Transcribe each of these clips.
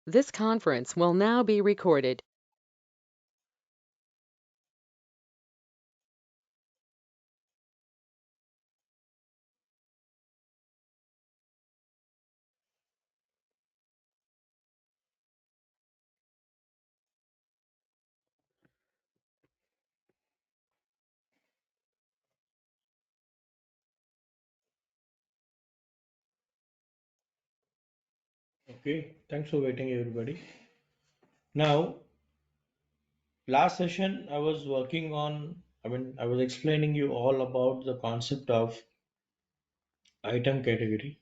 This conference will now be recorded. Okay, thanks for waiting, everybody. Now, last session I was working on, I was explaining you all about the concept of item category.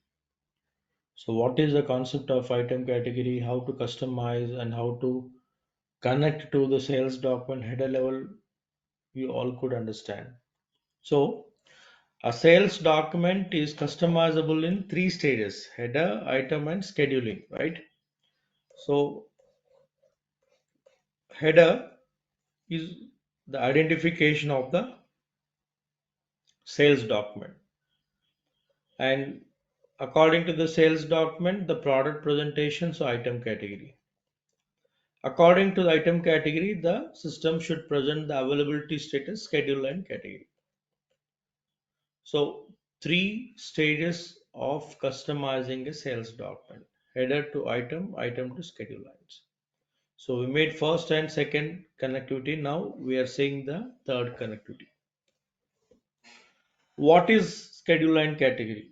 So, what is the concept of item category, how to customize, and how to connect to the sales document header level, you all could understand. So, a sales document is customizable in three stages: header, item, and scheduling, right? So, header is the identification of the sales document, and according to the sales document the product presentation, so item category. According to the item category, the system should present the availability status, schedule, and category. So three stages of customizing a sales document: header to item, item to schedule lines. So we made first and second connectivity. Now we are seeing the third connectivity. What is schedule line category?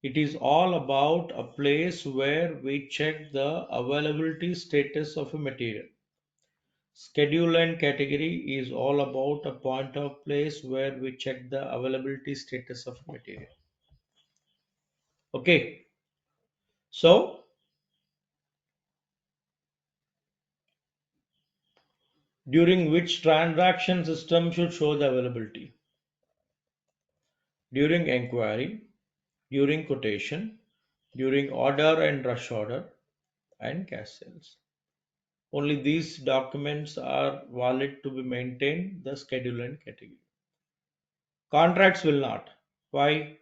It is all about a place where we check the availability status of a material. Schedule and category is all about a point of place where we check the availability status of a material. Okay, so during which transaction system should show the availability? During inquiry, during quotation, during order and rush order, and cash sales. Only these documents are valid to be maintained the schedule and category. Contracts will not. Why?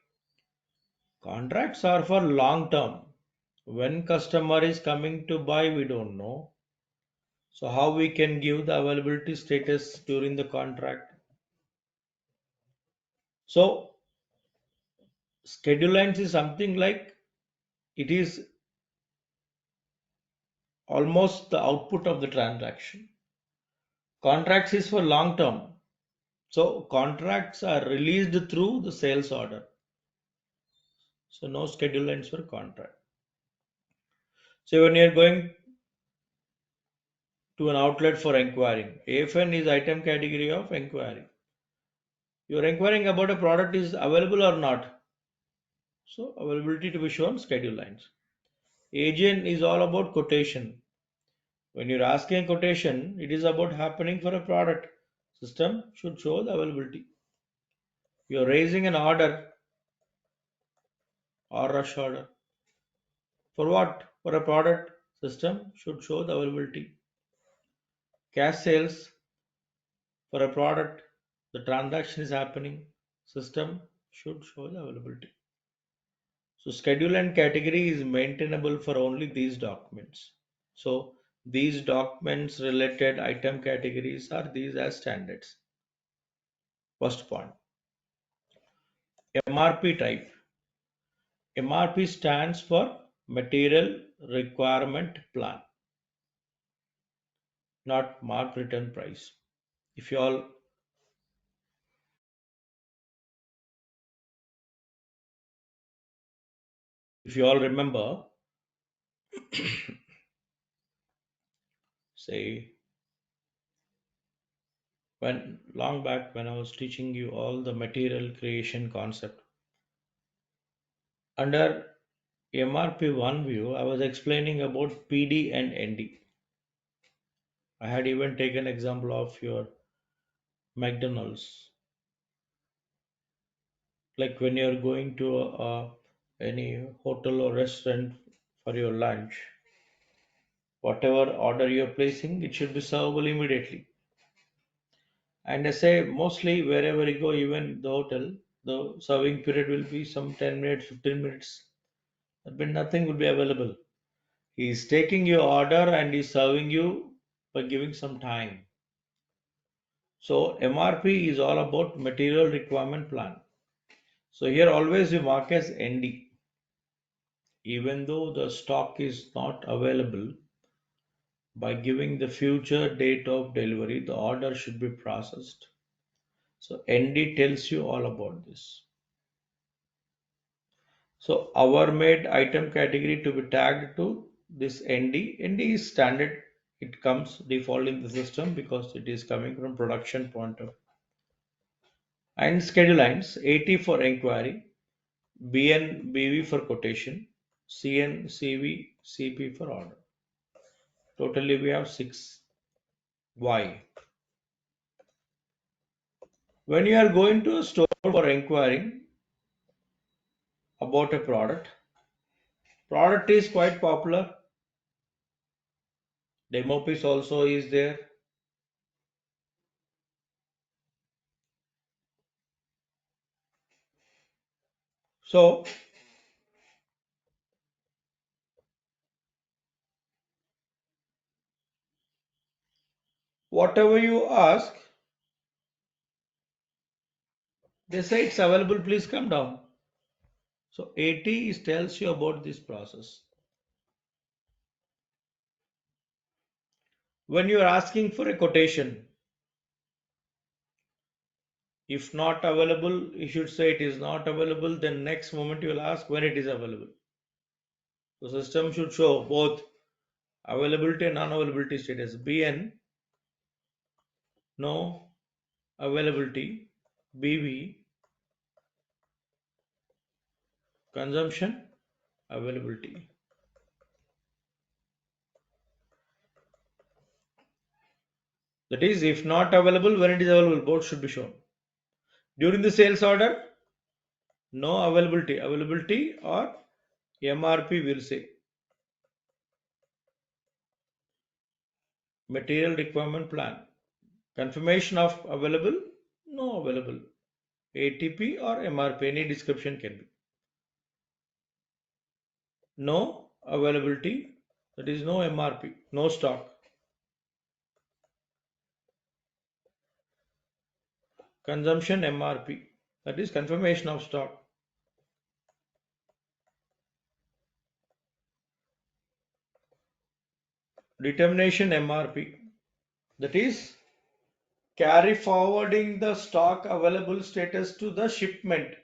Contracts are for long term. When customer is coming to buy, we don't know. So how we can give the availability status during the contract? So schedule lines is something like it is almost the output of the transaction. Contracts is for long term. So contracts are released through the sales order. So no schedule lines for contract. So when you're going to an outlet for inquiring, AFN is item category of inquiry. You're inquiring about a product is available or not. So availability to be shown, schedule lines. Agent is all about quotation. When you're asking a quotation, it is about happening for a product. System should show the availability. You're raising an order or rush order. For what? For a product, system should show the availability. Cash sales for a product, the transaction is happening, system should show the availability. So schedule and category is maintainable for only these documents. So these documents related item categories are these as standards. First point, MRP type. MRP stands for Material Requirement Plan, not mark return price. If you all if you all remember, say when long back when I was teaching you all the material creation concept under MRP one view, I was explaining about PD and ND. I had even taken example of your McDonald's, like when you're going to any hotel or restaurant for your lunch, whatever order you're placing, it should be servable immediately. And I say mostly wherever you go, even the hotel, the serving period will be some 10 minutes, 15 minutes, but nothing will be available. He's taking your order and he's serving you by giving some time. So MRP is all about material requirement plan. So here always we mark as ND. Even though the stock is not available, by giving the future date of delivery, the order should be processed. So ND tells you all about this. So our made item category to be tagged to this ND. ND is standard. It comes default in the system because it is coming from production point of. And schedule lines, AT for inquiry, BN BV for quotation, CN CV CP for order. Totally we have 6. Why? When you are going to a store for inquiring about a product is quite popular. Demo piece also is there. So whatever you ask, they say it's available, please come down. So AT is tells you about this process. When you are asking for a quotation, if not available, you should say it is not available. Then next moment you will ask when it is available. The system should show both availability and non-availability status. BN, no availability. BV, consumption, availability. That is, if not available, when it is available, both should be shown. During the sales order, no availability. Availability or MRP will say. Material requirement plan. Confirmation of available, no available. ATP or MRP, any description can be. No availability, that is no MRP, no stock. Consumption MRP, that is confirmation of stock. Determination MRP, that is carry forwarding the stock available status to the shipment.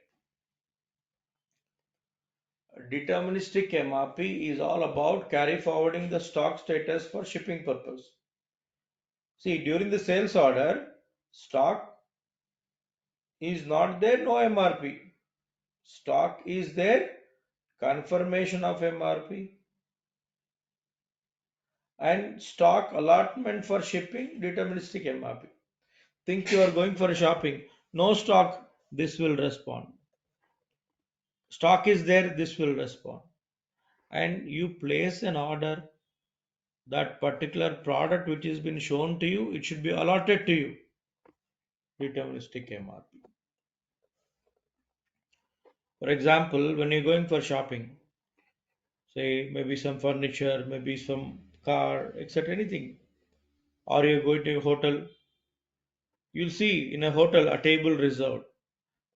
Deterministic MRP is all about carry forwarding the stock status for shipping purpose. See, during the sales order, stock is not there, no MRP. Stock is there, confirmation of MRP. And stock allotment for shipping, deterministic MRP. Think you are going for shopping, no stock, this will respond. Stock is there, this will respond. And you place an order, that particular product which has been shown to you, it should be allotted to you. Deterministic MRP. For example, when you're going for shopping, say maybe some furniture, maybe some car, etc., anything, or you're going to a hotel, you'll see in a hotel a table reserved.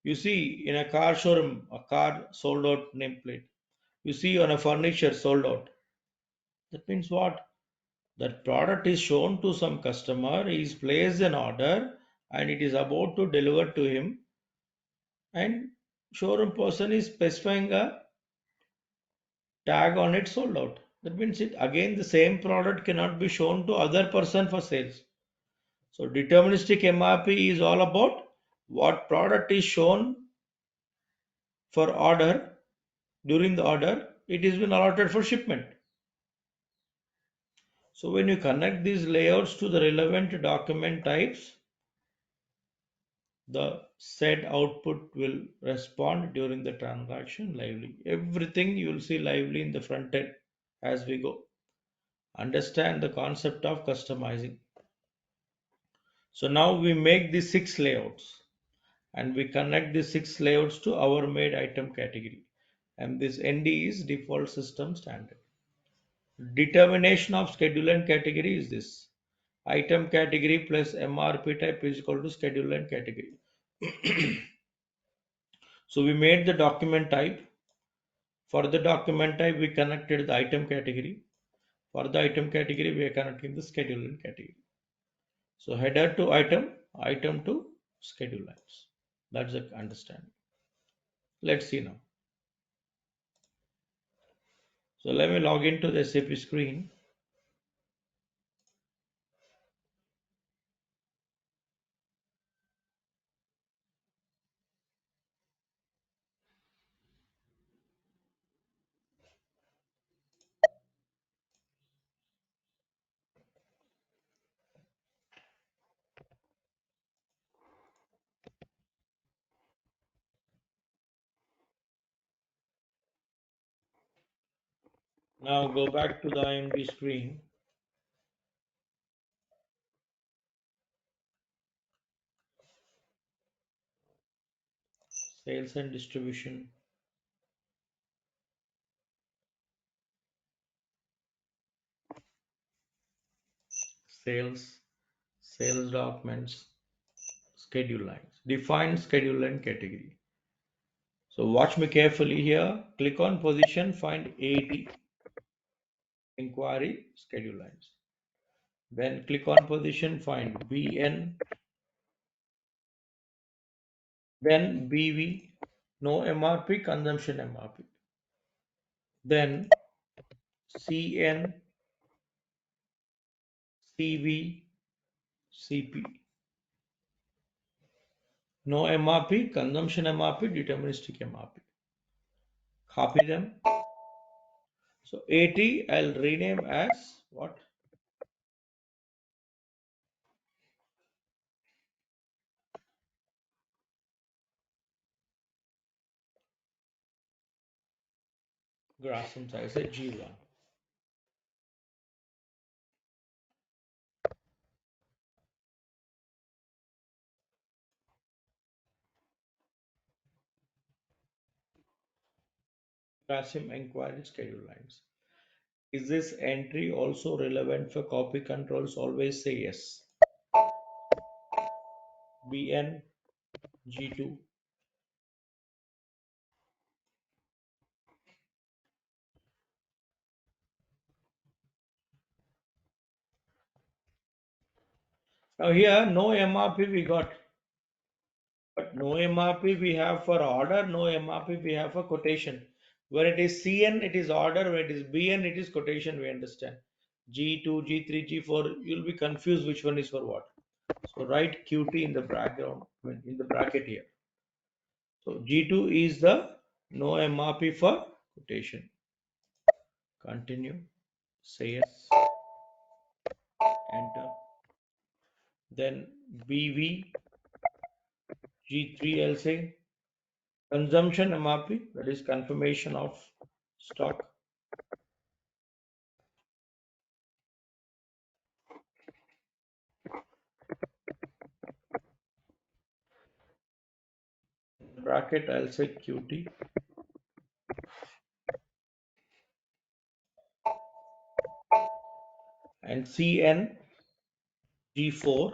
You see in a car showroom a car sold out nameplate. You see on a furniture sold out. That means what? That product is shown to some customer, he's placed an order and it is about to deliver to him, and showroom person is specifying a tag on it sold out. That means it again the same product cannot be shown to other person for sales. So deterministic MRP is all about what product is shown for order. During the order, it has been allotted for shipment. So when you connect these layouts to the relevant document types, the said output will respond during the transaction lively. Everything you will see lively in the front end as we go. Understand the concept of customizing. So now we make the 6 layouts and we connect the 6 layouts to our made item category. And this ND is default system standard. Determination of schedule and category is this. Item category plus MRP type is equal to schedule and category. So we made the document type. For the document type, we connected the item category. For the item category, we are connecting the schedule and category. So header to item, item to schedule lines. That's the understanding. Let's see now. So let me log into the SAP screen. Now go back to the IMD screen. Sales and distribution. Sales, sales documents, schedule lines. Define schedule and category. So watch me carefully here. Click on position, find AD, inquiry, schedule lines. Then click on position, find BN, then BV, no MRP, consumption MRP. Then CN, CV, CP. No MRP, consumption MRP, deterministic MRP. Copy them. So AT I'll rename as what? Grassham size at G1. Grassham inquiry schedule lines. Is this entry also relevant for copy controls? Always say yes. BN G2. Now here no MRP we got, but no MRP we have for order, no MRP we have for quotation. When it is CN, it is order. When it is BN, it is quotation. We understand. G2, G3, G4, you'll be confused which one is for what. So write QT in the background, in the bracket here. So G2 is the no MRP for quotation. Continue. Say yes. Enter. Then BV G3 I'll say consumption MRP, that is confirmation of stock. Bracket I'll say QT. And CN G4.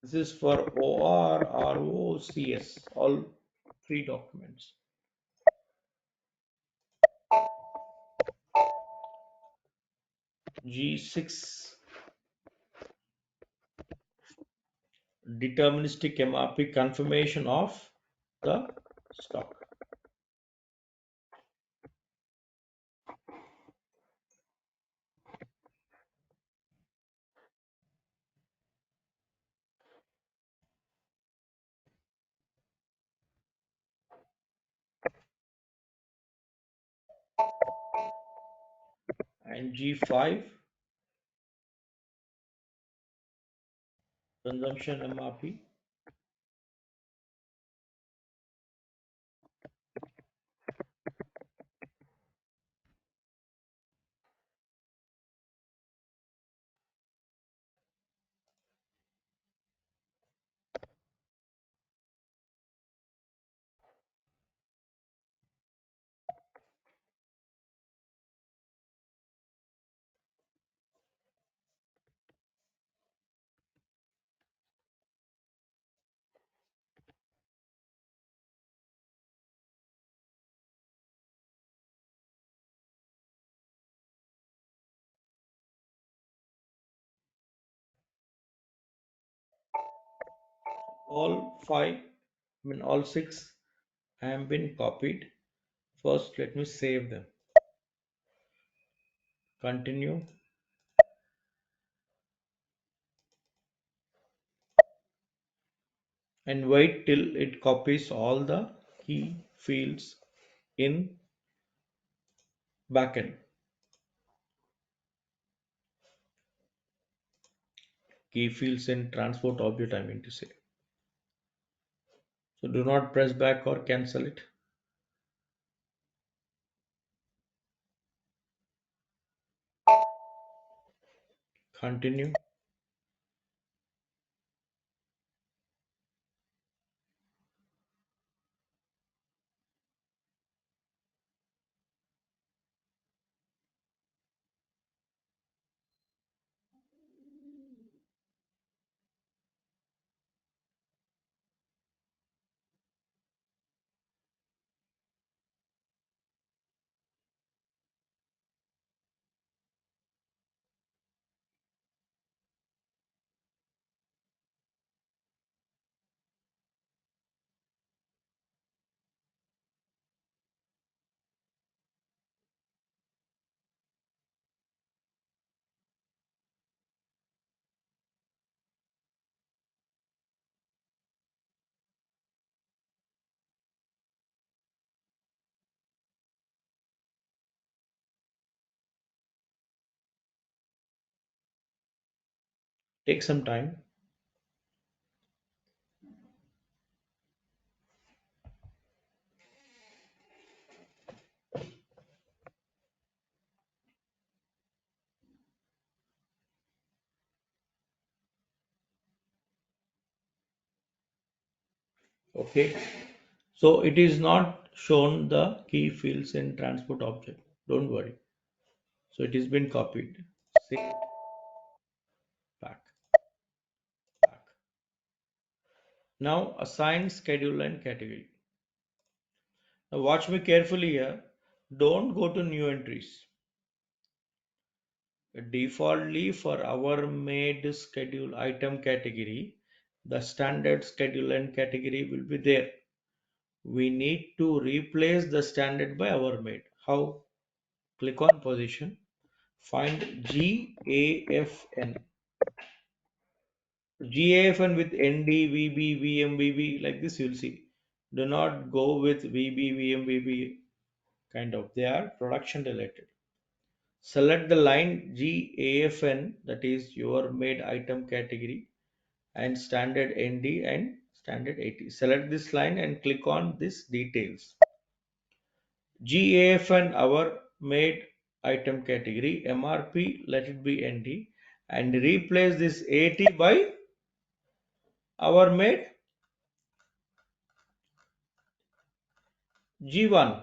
This is for OR, RO, CS, all three documents. G6 deterministic MRP confirmation of the stock. And G5 consumption MRP. all five, all six have been copied. First, let me save them. Continue and wait till it copies all the key fields in backend. Key fields in transport object, I mean to say. So do not press back or cancel it. Continue. Take some time. Okay. So it is not shown the key fields in transport object. Don't worry. So it has been copied. Save, back, back. Now assign schedule and category. Now watch me carefully here. Don't go to new entries. Defaultly for our made schedule item category, the standard schedule and category will be there. We need to replace the standard by our made. How? Click on position, find GAFN. GAFN with ND, VB, VM, VB, like this you'll see. Do not go with VB, VM, VB kind of. They are production related. Select the line GAFN, that is your made item category, and standard ND and standard AT. Select this line and click on this details. GAFN our made item category, MRP let it be ND, and replace this AT by our made G1,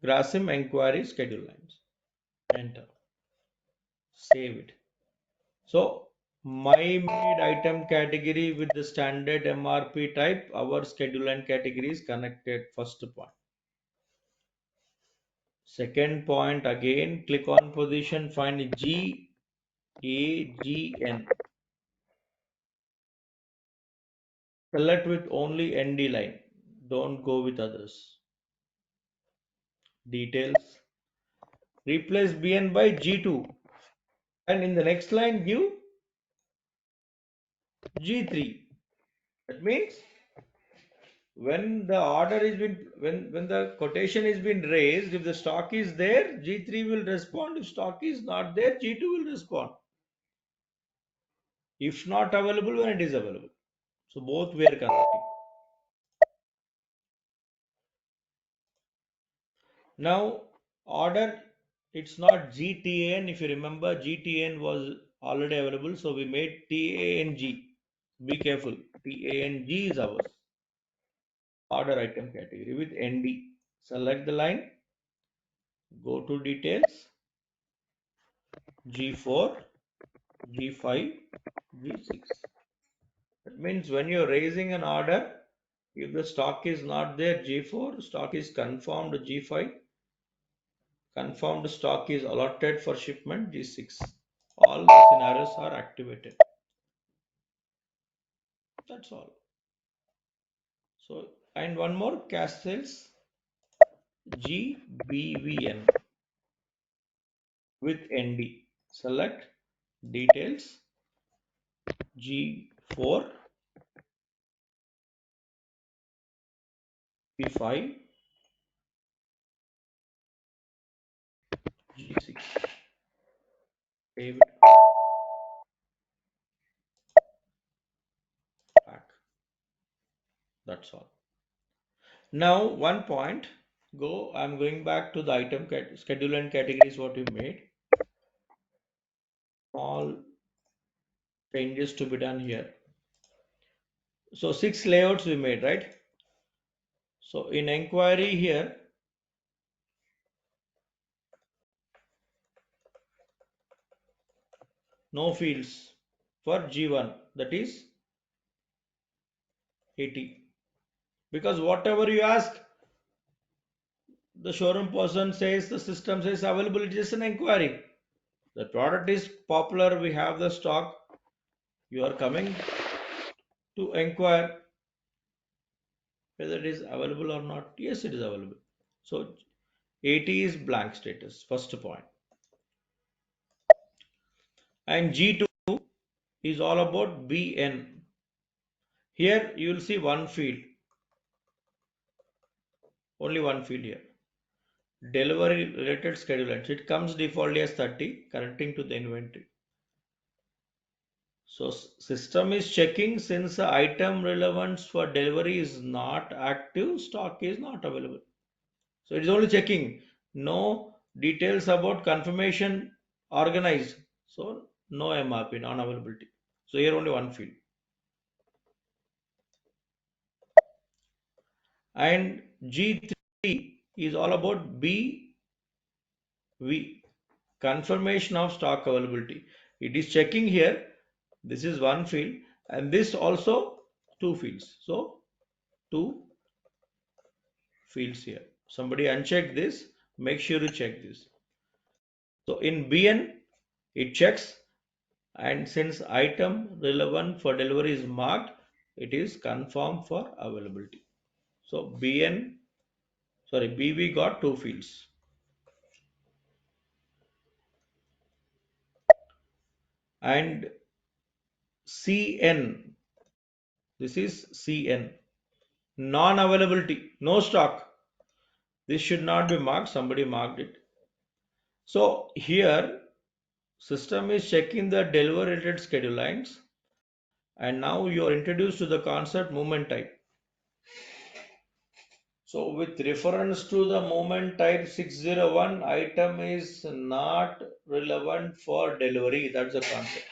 Grasim Enquiry Schedule Lines. Enter. Save it. So my made item category with the standard MRP type, our schedule and category is connected. First point. Second point, again click on position, find GAGN. Select with only ND line. Don't go with others. Details. Replace BN by G2. And in the next line give G3. That means when the order is been when the quotation is been raised, if the stock is there, G3 will respond. If stock is not there, G2 will respond. If not available, when it is available. So both we are connecting. Now order, it's not GTAN. If you remember, GTN was already available, so we made TANG. Be careful. TANG is ours. Order item category with ND. Select the line, go to details, G4, G5, G6. That means when you're raising an order, if the stock is not there, G4, stock is confirmed, G5, confirmed stock is allotted for shipment, G6. All the scenarios are activated. That's all. So, and one more cash sales GBVN with ND. Select details G4, P5, G6. David back. That's all. Now, one point. I'm going back to the item schedule and categories what you made. All changes to be done here. So 6 layouts we made, right? So in inquiry here, no fields for G1, that is 80. Because whatever you ask, the showroom person says, the system says available, it is an inquiry. The product is popular, we have the stock, you are coming to inquire whether it is available or not. Yes, it is available. So 80 is blank status, first point. And G2 is all about BN. Here you will see one field, only one field here. Delivery related schedule entry. It comes defaultly as 30, connecting to the inventory. So system is checking since the item relevance for delivery is not active, stock is not available. So it is only checking, no details about confirmation organized. So no MRP, non-availability. So here only one field. And G3 is all about BV, confirmation of stock availability. It is checking here. This is one field and this also two fields. So two fields here. Somebody uncheck this. Make sure you check this. So in BN, it checks, and since item relevant for delivery is marked, it is confirmed for availability. So BV got two fields. And CN, this is CN, non-availability, no stock. This should not be marked, somebody marked it. So here system is checking the delivery related schedule lines, and now you are introduced to the concept movement type. So with reference to the movement type 601, item is not relevant for delivery. That's the concept.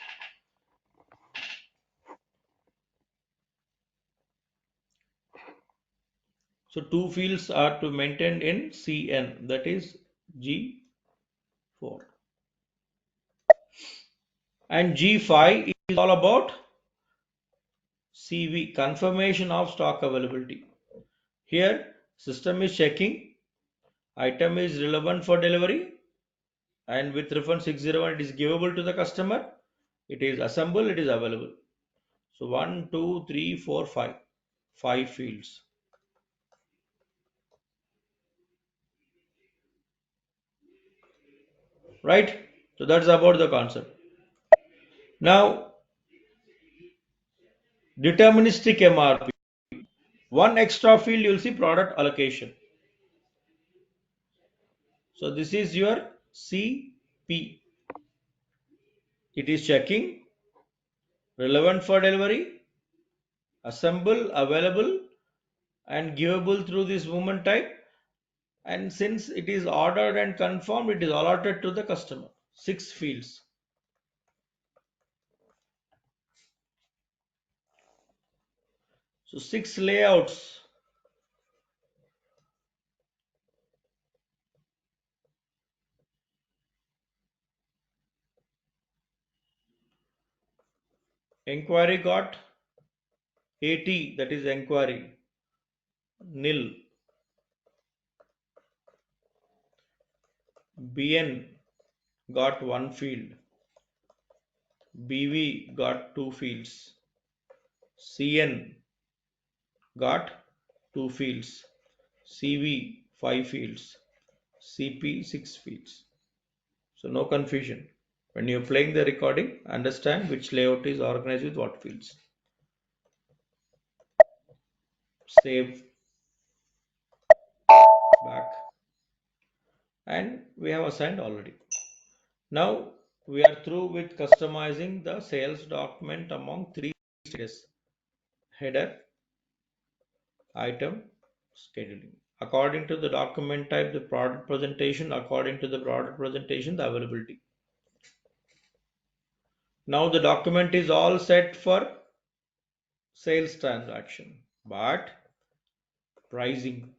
So two fields are to maintain in CN, that is G4. And G5 is all about CV, confirmation of stock availability. Here system is checking item is relevant for delivery, and with reference 601 it is givable to the customer, it is assembled, it is available. So 1, 2, 3, 4, 5, 5 fields. Right? So that's about the concept. Now, deterministic MRP. One extra field you'll see product allocation. So this is your CP. It is checking relevant for delivery, assemble, available, and givable through this movement type. And since it is ordered and confirmed, it is allotted to the customer. 6 fields. So 6 layouts. Inquiry got 80, that is inquiry. Nil. BN got one field. BV got two fields. CN got 2 fields, CV 5 fields, CP 6 fields. So no confusion. When you're playing the recording, understand which layout is organized with what fields. Save, back, and we have assigned already. Now we are through with customizing the sales document among 3 stages: header, item, scheduling. According to the document type, the product presentation, according to the product presentation, the availability. Now the document is all set for sales transaction, but pricing.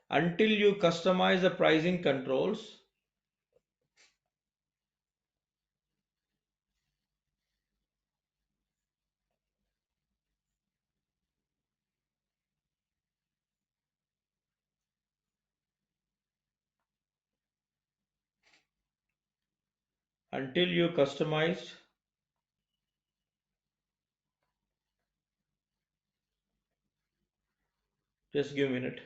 Until you customize the pricing controls, until you customize, just give a minute.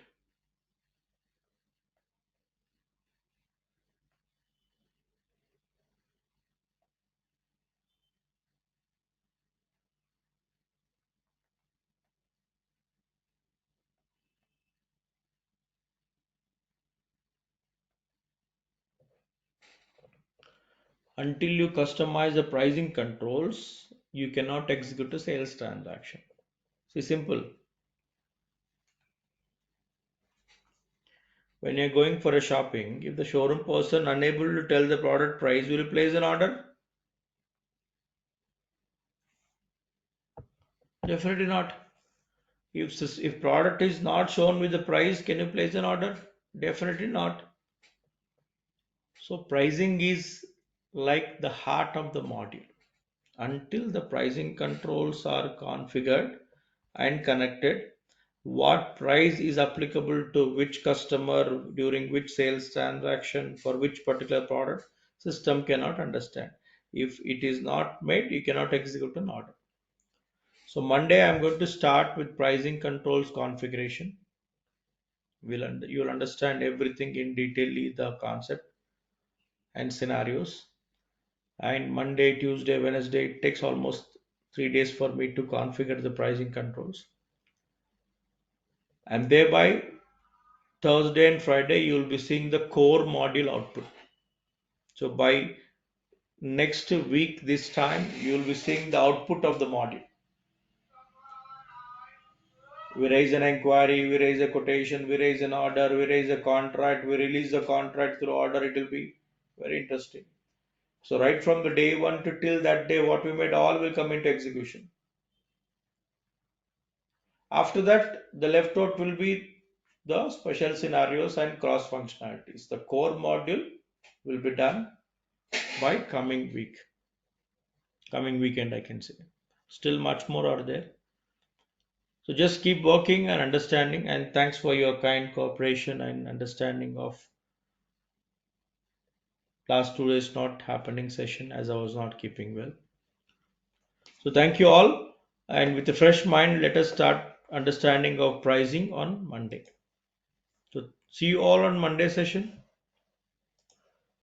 Until you customize the pricing controls, you cannot execute a sales transaction. See, simple. When you're going for a shopping, if the showroom person unable to tell the product price, will you place an order? Definitely not. If product is not shown with the price, can you place an order? Definitely not. So pricing is like the heart of the module. Until the pricing controls are configured and connected, what price is applicable to which customer during which sales transaction for which particular product, system cannot understand. If it is not made, you cannot execute an order. So Monday I'm going to start with pricing controls configuration. You'll understand everything in detail, the concept and scenarios. And Monday, Tuesday, Wednesday, it takes almost 3 days for me to configure the pricing controls. And thereby, Thursday and Friday, you'll be seeing the core module output. So by next week, this time, you'll be seeing the output of the module. We raise an inquiry, we raise a quotation, we raise an order, we raise a contract, we release the contract through order. It will be very interesting. So right from the day one to till that day, what we made all will come into execution. After that, the left out will be the special scenarios and cross functionalities. The core module will be done by coming weekend, I can say. Still much more are there. So just keep working and understanding, and thanks for your kind cooperation and understanding of last 2 days not happening session as I was not keeping well. So thank you all, and with a fresh mind, let us start understanding of pricing on Monday. So see you all on Monday session.